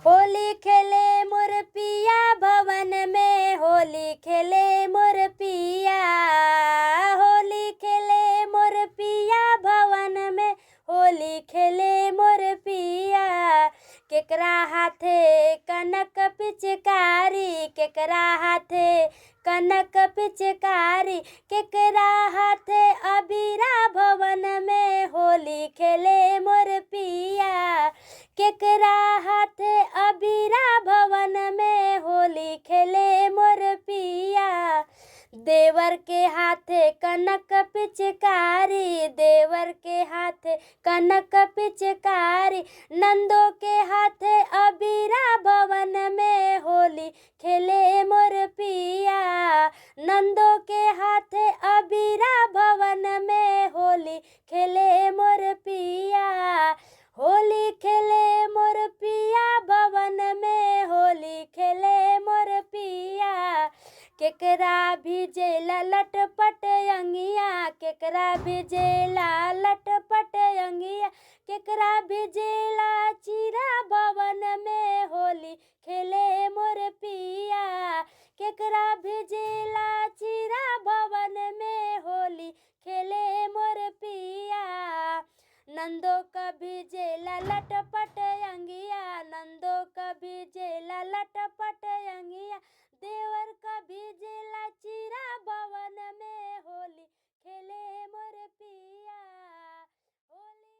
होली खेले मोर पिया भवन में, होली खेले मोर पिया। होली खेले मोर पिया भवन में, होली खेले मोर पिया। केकरा हाथे कनक पिचकारी, केकरा हाथे कनक पिचकारी, केकरा हाथे अबीरा भवन में, होली खेले मोर पिया। केकरा हाथे अबीरा भवन में, होली खेले मोर पिया। देवर के हाथे कनक पिचकारी, देवर के हाथे कनक पिचकारी, नंदो के हाथे अबीरा भवन में, होली खेले मोर पिया। नंदो के हाथे अबीरा भवन में, होली खेले मोर पिया। होली खेले मोर पिया भवन में, होली खेले मोर पिया। केकरा भिजेला लटपट अंगिया, केकरा भिजेला लटपट अंगिया, केकरा भिजेला चिरा भवन में, होली खेले मोर पिया। केकरा भिजेला चिरा भवन में, होली खेले मोर पिया। नंदो कभी जेला लटपट अंगिया, नंदो कभी जेला लटपट अंगिया, देवर कभी जेला चिरा भवन में, होली खेले मोर पिया। होली